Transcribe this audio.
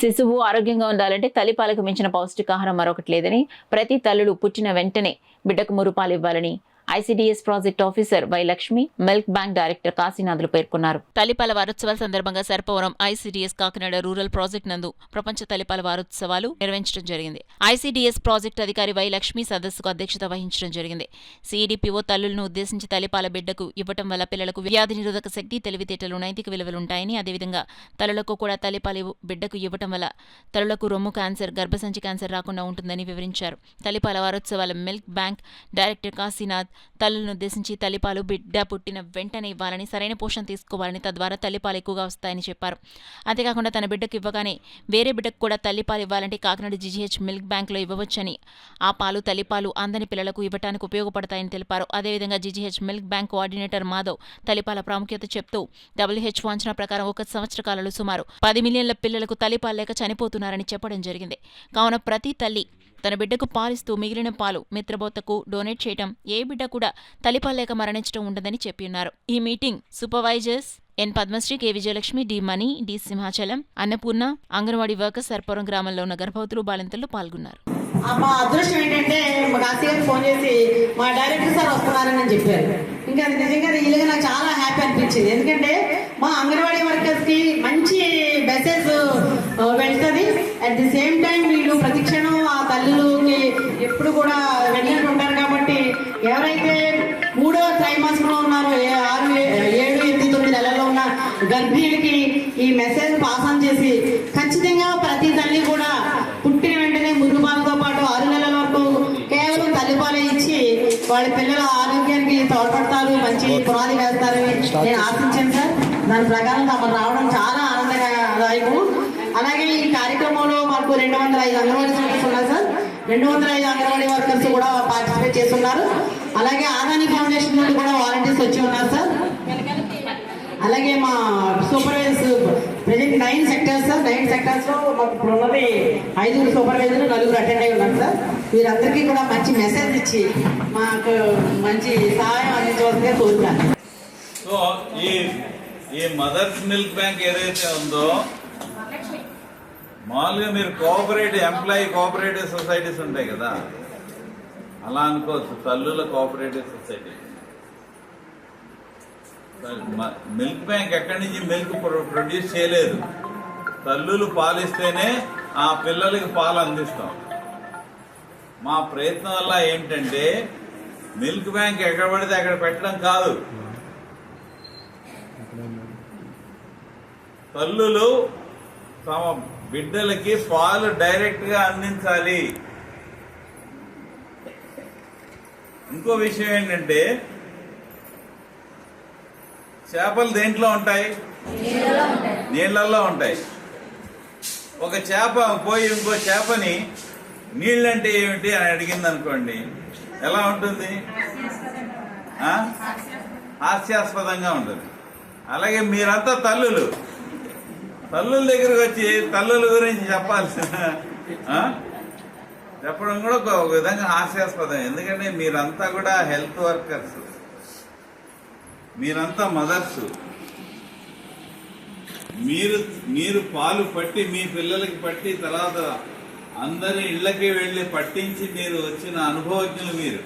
శిశువు ఆరోగ్యంగా ఉండాలంటే తల్లిపాలకు మించిన పౌష్టికాహారం మరొకటి లేదని, ప్రతి తల్లులు పుట్టిన వెంటనే బిడ్డకు మురుపాలు ఇవ్వాలని ICDS project officer Y Lakshmi, milk bank director Kasinathulu పేర్కొన్నారు. తల్లిపాల వారోత్సవాల సందర్భంగా Sarpavaram ICDS Kakinada rural project నందు ప్రపంచ తల్లిపాల వారోత్సవాలు నిర్వహించడం జరిగింది. ఐసీడీఎస్ ప్రాజెక్టు అధికారి వై లక్ష్మి సదస్సుకు అధ్యక్షత వహించడం జరిగింది. సిఈడిపిఓ తల్లులను ఉద్దేశించి తల్లిపాల బిడ్డకు ఇవ్వటం వల్ల పిల్లలకు వ్యాధి నిరోధక శక్తి, తెలివితేటలు, నైతిక విలువలుంటాయని, అదేవిధంగా తల్లులకు కూడా తల్లిపాలు బిడ్డకు ఇవ్వటం వల్ల తల్లులకు రొమ్ము క్యాన్సర్, గర్భసంచి క్యాన్సర్ రాకుండా ఉంటుందని వివరించారు. తల్లిపాల వారోత్సవాల మిల్క్ బ్యాంక్ డైరెక్టర్ కాశీనాథ్ తల్లులను ఉద్దేశించి తల్లిపాలు బిడ్డ పుట్టిన వెంటనే ఇవ్వాలని, సరైన పోషణ తీసుకోవాలని, తద్వారా తల్లిపాలు ఎక్కువగా వస్తాయని చెప్పారు. అంతేకాకుండా తన బిడ్డకు ఇవ్వగానే వేరే బిడ్డకు కూడా తల్లిపాలు ఇవ్వాలంటే కాకినాడ జీజీహెచ్ మిల్క్ బ్యాంక్లో ఇవ్వవచ్చని, ఆ పాలు తల్లిపాలు అందని పిల్లలకు ఇవ్వడానికి ఉపయోగపడతాయని తెలిపారు. అదేవిధంగా GGH milk bank coordinator Madhav తల్లిపాల ప్రాముఖ్యత చెప్తూ WHO అంచనా ప్రకారం 1 సంవత్సర కాలంలో సుమారు 10 మిలియన్ల పిల్లలకు తల్లిపాలు లేక చనిపోతున్నారని చెప్పడం జరిగింది. కావున ప్రతి తల్లి తన బిడ్డకు పాలిస్తూ మిగిలిన పాలు మిత్రబోతకు డొనేట్ చేయడం, ఏ బిడ్డ కూడా తల్లిపాలు లేక మరణించడం ఉండదని చెప్పిన్నారు. ఈ మీటింగ్ సూపర్వైజర్స్ ఎన్ పద్మశ్రీ, కె విజయలక్ష్మి, డి మణి, డి సింహాచలం, అన్నపూర్ణ, అంగన్వాడీ వర్కర్స్, సర్పవరం గ్రామంలో ఉన్న గర్భవతులు, బాలింతలు పాల్గొన్నారు. మా అదృష్టం ఏంటంటే మా కాశీ గారు ఫోన్ చేసి మా డైరెక్టర్ సార్ వస్తున్నారని చెప్పారు. ఇంకా అది నిజంగా వీళ్ళగా నాకు చాలా హ్యాపీ అనిపించింది. ఎందుకంటే మా అంగన్వాడీ వర్కర్స్కి మంచి మెసేజ్ వెళ్తుంది. అట్ ది సేమ్ టైం వీళ్ళు ప్రతిక్షణం ఆ తల్లులకి ఎప్పుడు కూడా వెళ్ళినట్టు ఉంటారు. కాబట్టి ఎవరైతే 3వ త్రైమాసంలో ఉన్నారో 6, 7, 8, 9 నెలల్లో ఉన్న గర్భిణీలకి ఈ మెసేజ్ పాస్ ఆన్ చేసి ఖచ్చితంగా ప్రతి తల్లి కూడా పుట్టిన వెంటనే మురుగుపాలతో పాటు 6 నెలల వరకు కేవలం తల్లిపాలు ఇచ్చి వాళ్ళ పిల్లల ఆరోగ్యానికి తోడ్పడతారు, మంచి పునాది వేస్తారని నేను ఆశించాను సార్. దాని ప్రకారం తమకు రావడం చాలా ఆనందదాయకం. అలాగే ఈ కార్యక్రమంలో మాకు 205 అంగన్వాడీ వర్కర్స్ ఉన్నారు సార్. 205 అంగన్వాడీ వర్కర్స్ కూడా పార్టిసిపేట్ చేస్తున్నారు. అలాగే ఆదాని ఫౌండేషన్ నుండి కూడా వాలంటీర్స్ వచ్చి ఉన్నారు సార్. అలాగే మా సూపర్వైజర్స్ ప్రజెంట్ 9 సెక్టర్స్ సార్. 9 సెక్టర్స్లో మాకు ఇప్పుడు ఉన్నది 5 సూపర్వైజర్లు, 4 అటెండ్ అయి ఉన్నారు సార్. వీరందరికీ కూడా మంచి మెసేజ్ ఇచ్చి మాకు మంచి సహాయం అందించవలసిందిగా కోరుతాను. సో ఈ మదర్స్ మిల్క్ బ్యాంక్ ఏదైతే ఉందో, మామూలుగా మీరు కోఆపరేటివ్ సొసైటీస్ ఉంటాయి కదా, అలా అనుకోవచ్చు. తల్లుల కోఆపరేటివ్ సొసైటీ. మిల్క్ బ్యాంక్ ఎక్కడి నుంచి మిల్క్ ప్రొడ్యూస్ చేయలేదు. తల్లులు పాలిస్తేనే ఆ పిల్లలకి పాలు అందిస్తాం. మా ప్రయత్నం వల్ల ఏంటంటే మిల్క్ బ్యాంక్ ఎక్కడ పడితే అక్కడ పెట్టడం కాదు. తల్లులు తమ బిడ్డలకి పాలు డైరెక్ట్ గా అందించాలి. ఇంకో విషయం ఏంటంటే, చేపలు దేంట్లో ఉంటాయి? నీళ్లలో ఉంటాయి. ఒక చేప పోయి ఇంకో చేపని నీళ్ళంటే ఏమిటి అని అడిగింది అనుకోండి, ఎలా ఉంటుంది? హాస్యాస్పదంగా ఉంటుంది. అలాగే మీరంతా తల్లుల దగ్గరకు వచ్చి తల్లుల గురించి చెప్పడం కూడా ఒక విధంగా హాస్యాస్పదం. ఎందుకంటే మీరంతా కూడా హెల్త్ వర్కర్స్, మీరంతా మదర్స్. మీరు పాలు పట్టి మీ పిల్లలకి పట్టి తర్వాత అందరి ఇళ్లకి వెళ్ళి పట్టించి మీరు వచ్చిన అనుభవజ్ఞులు మీరు.